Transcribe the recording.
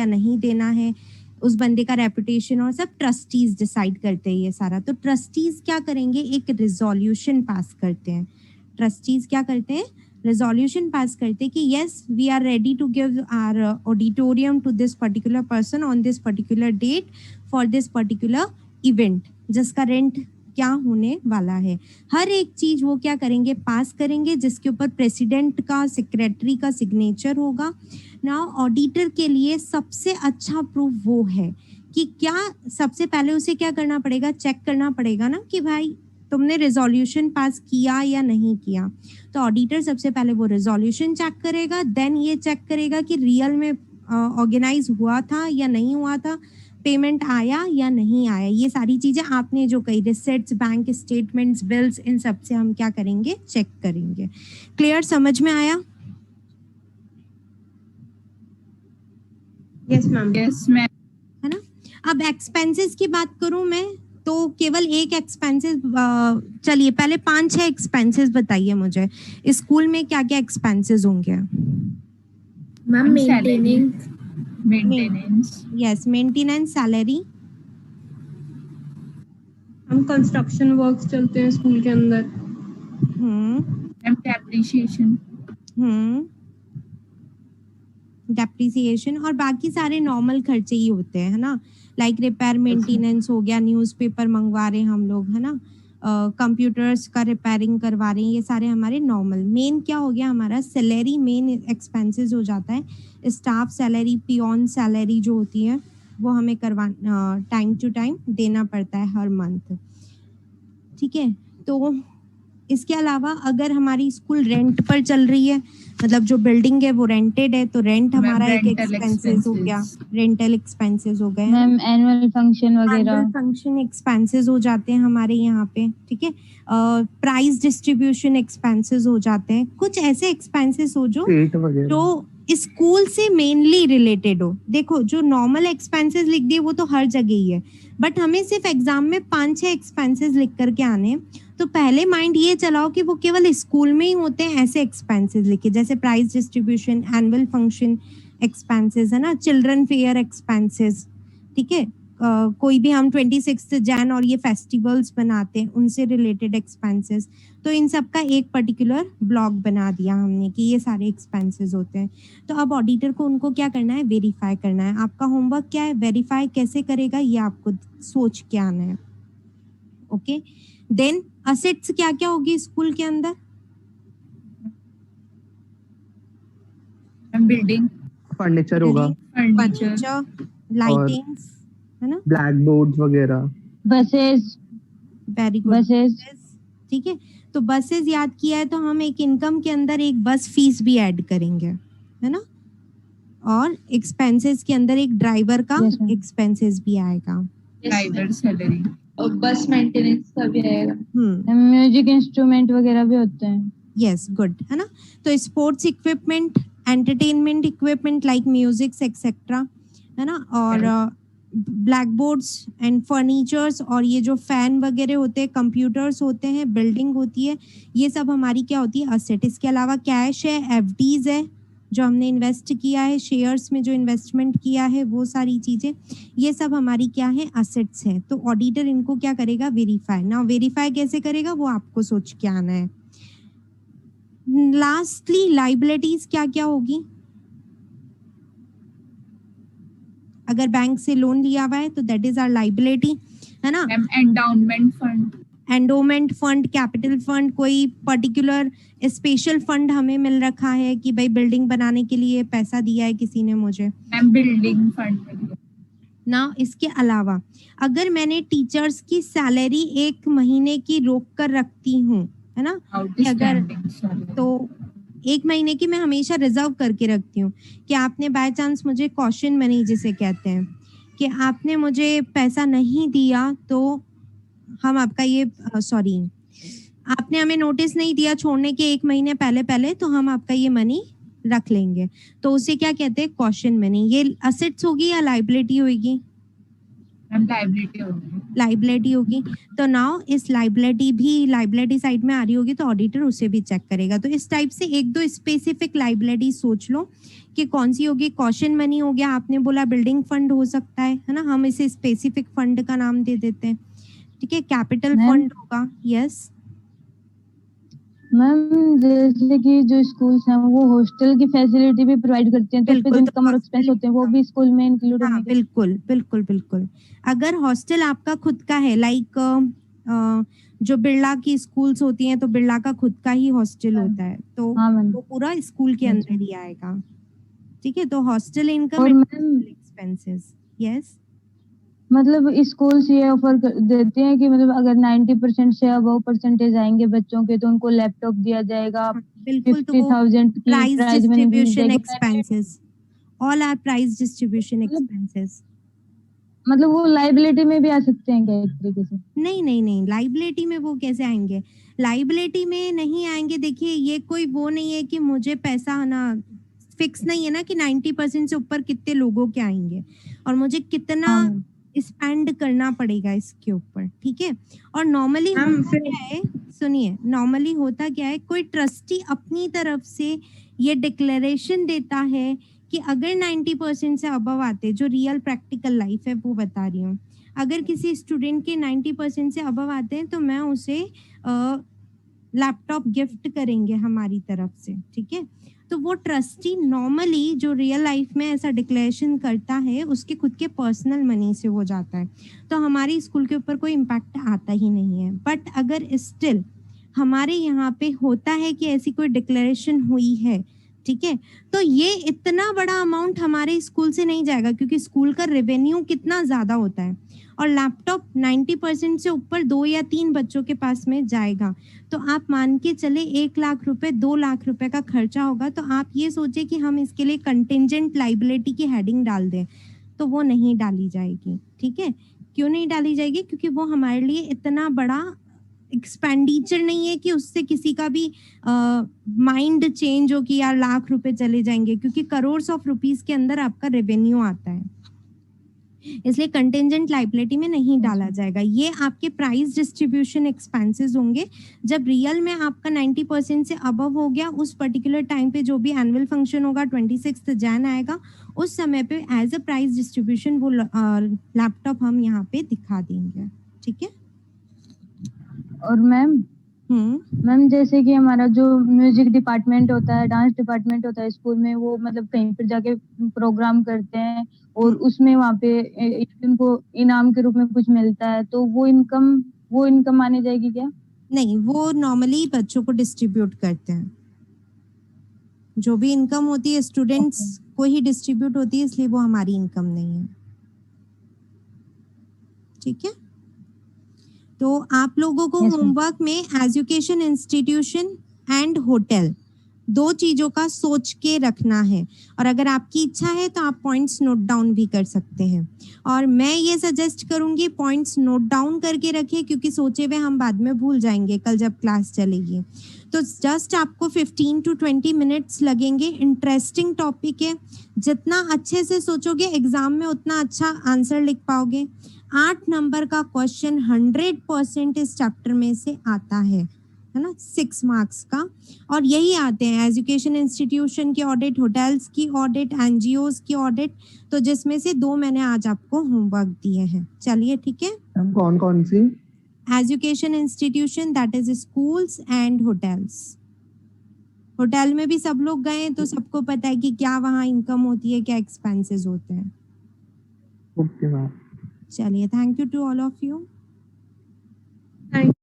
नहीं देना है, उस बंदे का रेपुटेशन और सब ट्रस्टीज डिसाइड करते हैं ये सारा। तो ट्रस्टीज क्या करेंगे, एक रिजोल्यूशन पास करते हैं। ट्रस्टीज क्या करते हैं, रेजोल्यूशन पास करते हैं कि yes we are ready to give our auditorium to this particular person on this particular date for this particular event, जिसका रेंट क्या होने वाला है। हर एक चीज वो क्या करेंगे, पास करेंगे, जिसके ऊपर प्रेसिडेंट का, सेक्रेटरी का सिग्नेचर होगा। नाउ ऑडिटर के लिए सबसे अच्छा प्रूफ वो है कि क्या, सबसे पहले उसे क्या करना पड़ेगा, चेक करना पड़ेगा ना कि भाई तुमने रेजोल्यूशन पास किया या नहीं किया। तो ऑडिटर सबसे पहले वो रेजोल्यूशन चेक करेगा, देन ये चेक करेगा कि रियल में ऑर्गेनाइज हुआ था या नहीं हुआ था, पेमेंट आया या नहीं आया। ये सारी चीजें आपने जो कही, रिसिट्स, बैंक स्टेटमेंट्स, बिल्स, इन सब से हम क्या करेंगे, चेक करेंगे। क्लियर, समझ में आया? Yes ma'am. Yes ma'am. है ना। अब एक्सपेंसेस की बात करूं मैं तो केवल एक एक्सपेंसेस, चलिए पहले 5-6 एक्सपेंसेस बताइए मुझे, स्कूल में क्या क्या एक्सपेंसेस होंगे? Ma'am maintaining, maintenance, yes, maintenance, salary. हम कंस्ट्रक्शन वर्क्स चलते हैं स्कूल के अंदर। डेप्रिसिएशन, डेप्रिसिएशन, और बाकी सारे नॉर्मल खर्चे ही होते हैं, है ना, लाइक रिपेयर मेंटेनेंस हो गया, न्यूज़पेपर मंगवा रहे हैं हम लोग, है ना, कंप्यूटर्स का रिपेयरिंग करवा रहे हैं, ये सारे हमारे नॉर्मल। मेन क्या हो गया हमारा, सैलरी मेन एक्सपेंसेस हो जाता है। स्टाफ सैलरी, पियोन सैलरी जो होती है वो हमें टाइम टू टाइम देना पड़ता है हर मंथ, ठीक है। तो इसके अलावा अगर हमारी स्कूल रेंट पर चल रही है, मतलब जो बिल्डिंग है वो रेंटेड है, तो रेंट हमारा एक एक्सपेंसेस हो गया, रेंटल एक्सपेंसेस हो गए। मैम एनुअल फंक्शन वगैरह, एनुअल फंक्शन एक्सपेंसेस हो जाते हैं हमारे यहाँ पे, ठीक है। प्राइस डिस्ट्रीब्यूशन एक्सपेंसेस हो जाते हैं। कुछ ऐसे एक्सपेंसेस हो जो स्कूल से मेनली रिलेटेड हो। देखो जो नॉर्मल एक्सपेंसेस लिख दिए वो तो हर जगह ही है, बट हमें सिर्फ एग्जाम में 5-6 एक्सपेंसेस लिख करके आने हैं। तो पहले माइंड ये चलाओ कि वो केवल स्कूल में ही होते हैं ऐसे एक्सपेंसेस लिखे, जैसे price distribution, annual function expenses, है ना, चिल्ड्रन फेयर एक्सपेंसेस, ठीक है। कोई भी हम 26 जैन और ये फेस्टिवल्स बनाते हैं उनसे रिलेटेड एक्सपेंसेस। तो इन सब का एक पर्टिकुलर ब्लॉक बना दिया हमने कि ये सारे एक्सपेंसेस होते हैं। तो अब ऑडिटर को उनको क्या करना है, वेरीफाई करना है। आपका होमवर्क क्या है, वेरीफाई कैसे करेगा ये आपको सोच के आना है, ओके। देन असेट्स क्या क्या होगी स्कूल के अंदर? बिल्डिंग, फर्नीचर होगा, फर्नीचर, लाइटिंग्स, है ना, ब्लैक बोर्ड वगैरह, बसेस, वेरी गुड, बसेस, ठीक है। तो बसेस याद किया है तो हम एक इनकम के अंदर एक बस फीस भी ऐड करेंगे, है ना, और एक्सपेंसेस के अंदर एक ड्राइवर का एक्सपेंसेस भी आएगा, ड्राइवर सैलरी, और बस मेंटेनेंस का भी आएगा। म्यूजिक इंस्ट्रूमेंट वगैरह भी होते हैं। यस, गुड, है ना। तो sports equipment, entertainment equipment like music etcetera, है ना, और ब्लैक बोर्ड्स एंड फर्नीचर्स, और ये जो फैन वगैरह होते हैं, कंप्यूटर्स होते हैं, बिल्डिंग होती है, ये सब हमारी क्या होती है, असेट। इसके अलावा कैश है, एफडीज है जो हमने इन्वेस्ट किया है, शेयर्स में जो इन्वेस्टमेंट किया है, वो सारी चीजें, ये सब हमारी क्या है, असेट्स है। तो ऑडिटर इनको क्या करेगा, वेरीफाई। ना वेरीफाई कैसे करेगा वो आपको सोच के आना है। लास्टली लाइबिलिटीज क्या क्या होगी? अगर बैंक से लोन लिया हुआ है तो दैट इज आवर लाइबिलिटी, है ना। Endowment fund, endowment fund, capital fund, कोई पर्टिकुलर स्पेशल फंड हमें मिल रखा है कि भाई बिल्डिंग बनाने के लिए पैसा दिया है किसी ने मुझे, बिल्डिंग फंड ना। इसके अलावा अगर मैंने टीचर्स की सैलरी 1 महीने की रोक कर रखती हूँ, है ना, अगर तो 1 महीने की मैं हमेशा रिजर्व करके रखती हूँ कि आपने बाय चांस मुझे कॉशन मनी जिसे कहते हैं कि आपने मुझे पैसा नहीं दिया तो हम आपका ये आपने हमें नोटिस नहीं दिया छोड़ने के 1 महीने पहले तो हम आपका ये मनी रख लेंगे। तो उसे क्या कहते हैं, कॉशन मनी। ये असेट्स होगी या लाइबिलिटी होगी? मैम लाइबिलिटी होगी। लाइबिलिटी होगी, तो नाउ इस लाइबिलिटी भी लाइबिलिटी साइड में आ रही होगी तो ऑडिटर उसे भी चेक करेगा। तो इस टाइप से एक दो स्पेसिफिक लाइबिलिटी सोच लो कि कौन सी होगी। कॉशन मनी हो गया, आपने बोला बिल्डिंग फंड हो सकता है ना, हम इसे स्पेसिफिक फंड का नाम दे देते हैं, ठीक है। Capital ma'am? फंड होगा, यस। मैम जैसे कि जो स्कूल्स हैं वो हॉस्टल की फैसिलिटी भी प्रोवाइड करते हैं, तो उस पे जो बिल्कुल, तो इनकम और एक्सपेंस होते हैं वो भी स्कूल में इंक्लूड हाँ होंगे। बिल्कुल बिल्कुल बिल्कुल। अगर हॉस्टल आपका खुद का है, लाइक जो बिरला की स्कूल्स होती हैं तो बिरला का खुद का ही हॉस्टल होता है, तो हाँ मैम। वो पूरा स्कूल के अच्छा। अंदर ही आएगा, ठीक है। तो हॉस्टल इनकम और and ma'am hostel expenses, yes. मतलब स्कूल्स ये ऑफर देते हैं कि मतलब अगर 90% से अबव परसेंटेज आएंगे बच्चों के तो उनको लैपटॉप दिया जाएगा, बिल्कुल, तो वो 50,000 की प्राइस प्राइज मनी दी डिस्ट्रीब्यूशन जाएगी। Expenses, all are price distribution मतलब एक्सपेंसेस। मतलब वो लाइबिलिटी में भी आ सकते हैं क्या एक तरीके से? नहीं नहीं नहीं, लाइबिलिटी में वो कैसे आएंगे, लाइबिलिटी में नहीं आएंगे। देखिए ये कोई वो नहीं है कि मुझे पैसा ना फिक्स नहीं है ना कि 90% से ऊपर कितने लोगों के आएंगे और मुझे कितना हाँ मैम। स्पेंड करना पड़ेगा इसके ऊपर, ठीक है। और नॉर्मली मैम होता फिर क्या है, सुनिए, नॉर्मली होता क्या है, कोई ट्रस्टी अपनी तरफ से ये डिक्लेरेशन देता है कि अगर 90% से अबव आते, जो रियल प्रैक्टिकल लाइफ है वो बता रही हूँ, अगर किसी स्टूडेंट के 90% से अबव आते हैं तो मैं उसे लैपटॉप गिफ्ट करेंगे हमारी तरफ से, ठीक है। तो वो ट्रस्टी नॉर्मली जो रियल लाइफ में ऐसा डिक्लेरेशन करता है उसके खुद के पर्सनल मनी से हो जाता है, तो हमारी स्कूल के ऊपर कोई इम्पैक्ट आता ही नहीं है। बट अगर स्टिल हमारे यहाँ पे होता है कि ऐसी कोई डिक्लेरेशन हुई है, ठीक है, तो ये इतना बड़ा अमाउंट हमारे स्कूल से नहीं जाएगा क्योंकि स्कूल का रेवेन्यू कितना ज्यादा होता है और लैपटॉप 90% से ऊपर 2 या 3 बच्चों के पास में जाएगा। तो आप मान के चले 1 लाख रुपए 2 लाख रुपए का खर्चा होगा, तो आप ये सोचे कि हम इसके लिए कंटिंजेंट लाइबिलिटी की हेडिंग डाल दें, तो वो नहीं डाली जाएगी, ठीक है। क्यों नहीं डाली जाएगी, क्योंकि वो हमारे लिए इतना बड़ा एक्सपेंडिचर नहीं है कि उससे किसी का भी माइंड चेंज हो कि यार लाख रुपए चले जाएंगे, क्योंकि करोड़ ऑफ रुपीस के अंदर आपका रेवेन्यू आता है, इसलिए कंटिंजेंट लाइबिलिटी में नहीं डाला जाएगा। ये आपके प्राइस डिस्ट्रीब्यूशन एक्सपेंसेस होंगे जब रियल में आपका 90% से अबव हो गया, उस पर्टिकुलर टाइम पे जो भी एनुअल फंक्शन होगा 26 जैन आएगा, उस समय पे एज अ प्राइस डिस्ट्रीब्यूशन वो लैपटॉप हम यहाँ पे दिखा देंगे, ठीक है। और मैम जैसे कि हमारा जो म्यूजिक डिपार्टमेंट होता है, डांस डिपार्टमेंट होता है स्कूल में, वो मतलब कहीं पर जाके प्रोग्राम करते हैं और उसमें वहाँ पे उनको इनाम के रूप में कुछ मिलता है, तो वो इनकम आने जाएगी क्या? नहीं, वो नॉर्मली बच्चों को डिस्ट्रीब्यूट करते हैं, जो भी इनकम होती है स्टूडेंट्स को ही डिस्ट्रीब्यूट होती है, इसलिए वो हमारी इनकम नहीं है, ठीक है। तो आप लोगों को Yes, ma'am. होमवर्क में एजुकेशन इंस्टीट्यूशन एंड होटल 2 चीजों का सोच के रखना है, और अगर आपकी इच्छा है तो आप पॉइंट्स नोट डाउन भी कर सकते हैं। और मैं ये सजेस्ट करूंगी पॉइंट्स नोट डाउन करके रखें, क्योंकि सोचे हुए हम बाद में भूल जाएंगे कल जब क्लास चलेगी। तो जस्ट आपको 15 to 20 मिनट्स लगेंगे। इंटरेस्टिंग टॉपिक है, जितना अच्छे से सोचोगे एग्जाम में उतना अच्छा आंसर लिख पाओगे। 8 नंबर का क्वेश्चन 100% इस चैप्टर में से आता है ना, 6 मार्क्स का। और यही आते हैं एजुकेशन इंस्टीट्यूशन की ऑडिट, होटल्स की ऑडिट, एनजीओज की ऑडिट, तो जिसमें से 2 मैंने आज आपको होमवर्क दिए हैं। चलिए ठीक है। हम कौन कौन सी? Education institution, that is schools and hotels. Hotel में भी सब लोग गए तो सबको पता है कि क्या वहाँ इनकम होती है, क्या एक्सपेंसेस होते हैं। Okay ma'am. चलिए, thank you to all of you. Thank